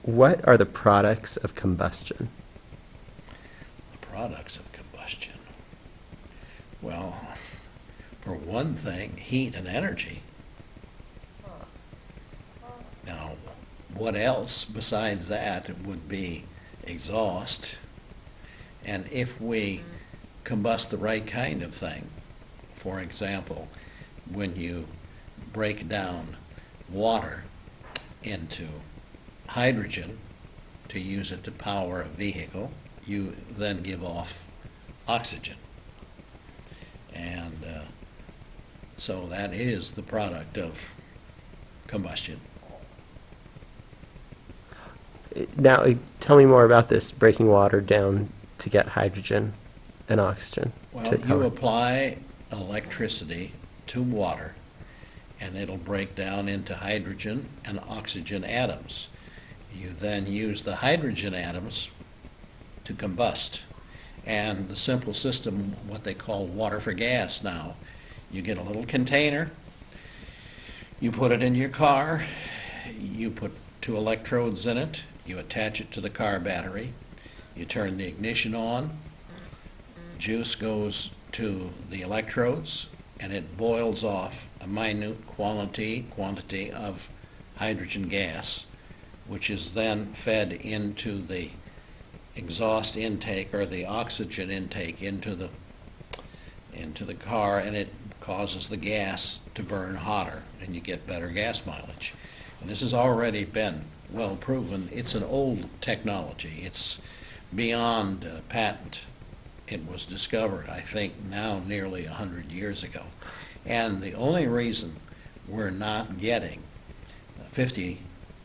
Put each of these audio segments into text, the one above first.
What are the products of combustion? The products of combustion. Well, for one thing, heat and energy. Now, what else besides that would be exhaust? And if we combust the right kind of thing, for example, when you break down water into hydrogen to use it to power a vehicle, you then give off oxygen. And so that is the product of combustion. Now, tell me more about this breaking water down to get hydrogen and oxygen Well, to you power. apply electricity to water, and it'll break down into hydrogen and oxygen atoms. You then use the hydrogen atoms to combust. And the simple system, what they call water for gas now, you get a little container, you put it in your car, you put two electrodes in it, you attach it to the car battery, you turn the ignition on, juice goes to the electrodes, and it boils off a minute quantity of hydrogen gas, which is then fed into the exhaust intake or the oxygen intake into the car, and it causes the gas to burn hotter, and you get better gas mileage. And this has already been well proven. It's an old technology. It's beyond patent. It was discovered, I think, now nearly 100 years ago. And the only reason we're not getting 50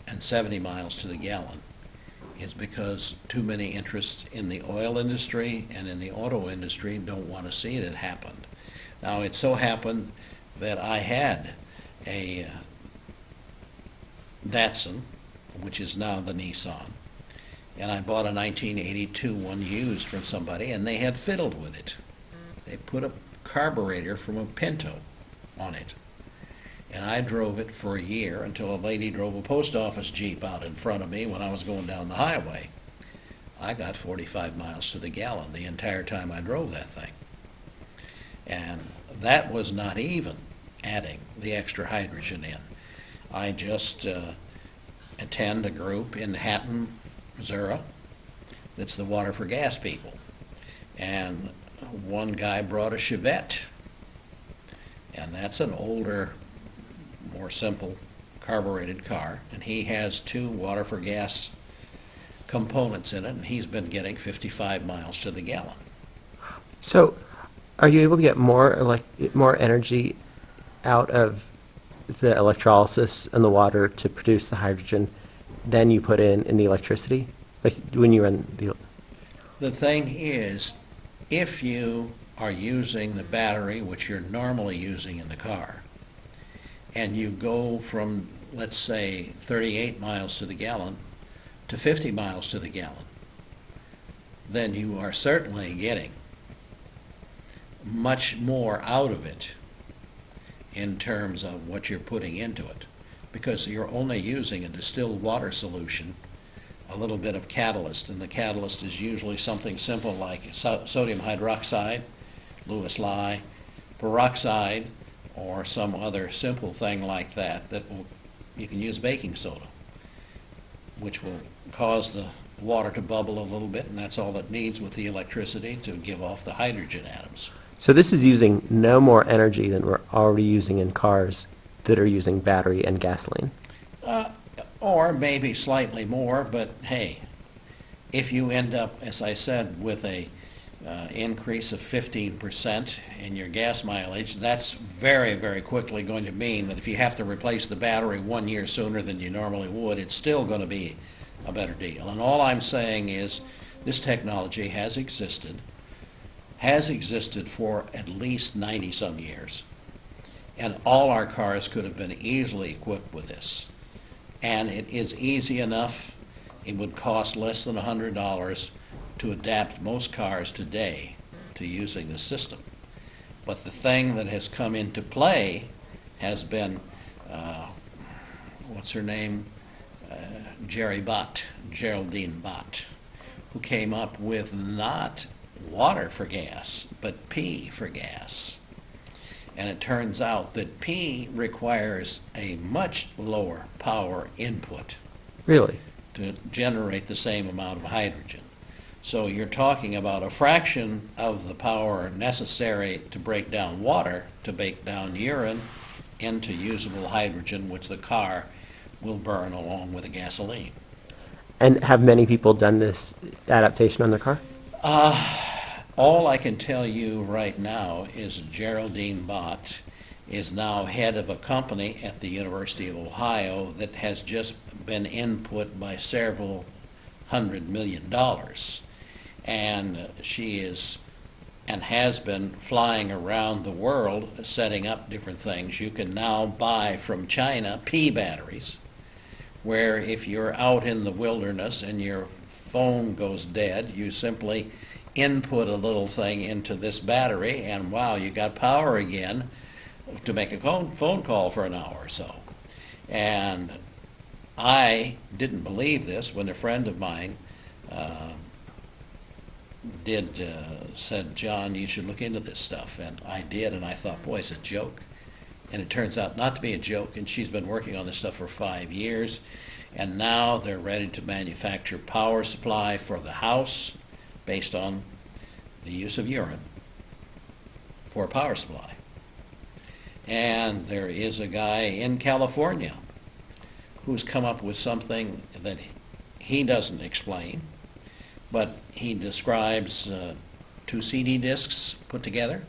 and 70 miles to the gallon is because too many interests in the oil industry and in the auto industry don't want to see it happen. Now, it so happened that I had a Datsun, which is now the Nissan, and I bought a 1982 one used from somebody, and they had fiddled with it. They put a carburetor from a Pinto on it. And I drove it for a year until a lady drove a post office Jeep out in front of me when I was going down the highway. I got 45 miles to the gallon the entire time I drove that thing. And that was not even adding the extra hydrogen in. I just attend a group in Hatton, Missouri, that's the water for gas people. And one guy brought a Chevette, and that's an older, more simple carbureted car, and he has two water for gas components in it, and he's been getting 55 miles to the gallon. So, are you able to get more energy out of the electrolysis and the water to produce the hydrogen than you put in the electricity? Like when you run the... The thing is, if you are using the battery, which you're normally using in the car, and you go from, let's say, 38 miles to the gallon to 50 miles to the gallon, then you are certainly getting much more out of it in terms of what you're putting into it, because you're only using a distilled water solution, a little bit of catalyst, and the catalyst is usually something simple like sodium hydroxide, Lewis lye, peroxide, or some other simple thing like that you can use baking soda, which will cause the water to bubble a little bit, and that's all it needs with the electricity to give off the hydrogen atoms. So this is using no more energy than we're already using in cars that are using battery and gasoline. Or maybe slightly more, but hey, if you end up, as I said, with a increase of 15% in your gas mileage, that's very, very quickly going to mean that if you have to replace the battery 1 year sooner than you normally would, it's still going to be a better deal. And all I'm saying is this technology has existed for at least 90-some years. And all our cars could have been easily equipped with this. And it is easy enough. It would cost less than $100 to adapt most cars today to using the system. But the thing that has come into play has been, what's her name? Geraldine Bott, who came up with not water for gas, but pee for gas. And it turns out that pee requires a much lower power input Really? to generate the same amount of hydrogen. So you're talking about a fraction of the power necessary to break down water, to break down urine into usable hydrogen, which the car will burn along with the gasoline. And have many people done this adaptation on their car? All I can tell you right now is Geraldine Bott is now head of a company at the University of Ohio that has just been input by several $100 million. And she is and has been flying around the world setting up different things. You can now buy from China pea batteries, where if you're out in the wilderness and your phone goes dead, you simply input a little thing into this battery, and wow, you got power again to make a phone call for an hour or so. And I didn't believe this when a friend of mine said, John, you should look into this stuff. And I did, and I thought, boy, it's a joke. And it turns out not to be a joke, and she's been working on this stuff for 5 years, and now they're ready to manufacture power supply for the house based on the use of urine for a power supply. And there is a guy in California who's come up with something that he doesn't explain, but he describes 2 CD discs put together,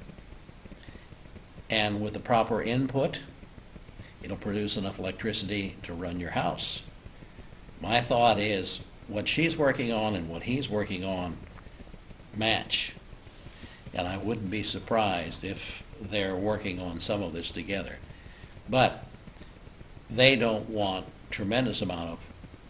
and with the proper input, it'll produce enough electricity to run your house. My thought is what she's working on and what he's working on match, and I wouldn't be surprised if they're working on some of this together. But they don't want tremendous amount of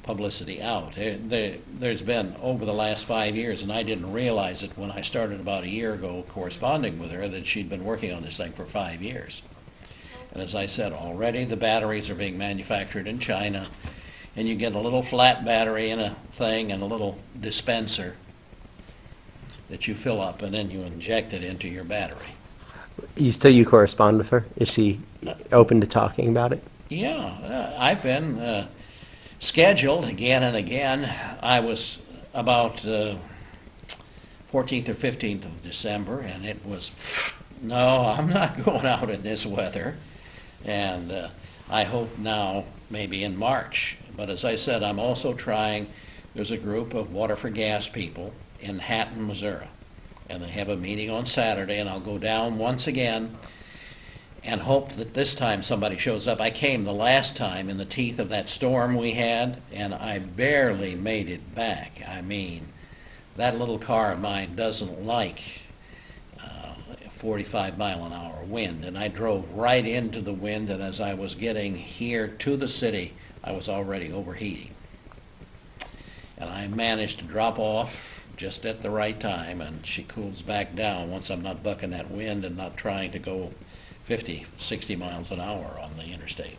publicity out. There's been, over the last 5 years, and I didn't realize it when I started about a year ago corresponding with her, that she'd been working on this thing for 5 years. And as I said, already the batteries are being manufactured in China, and you get a little flat battery in a thing and a little dispenser that you fill up, and then you inject it into your battery. You correspond with her? Is she open to talking about it? Yeah, I've been scheduled again and again. I was about 14th or 15th of December, and it was, no, I'm not going out in this weather. And I hope now maybe in March. But as I said, I'm also trying, there's a group of water for gas people in Hatton, Missouri. And they have a meeting on Saturday, and I'll go down once again and hope that this time somebody shows up. I came the last time in the teeth of that storm we had, and I barely made it back. I mean, that little car of mine doesn't like 45-mile-an-hour wind, and I drove right into the wind, and as I was getting here to the city, I was already overheating. And I managed to drop off just at the right time, and she cools back down once I'm not bucking that wind and not trying to go 50, 60 miles an hour on the interstate.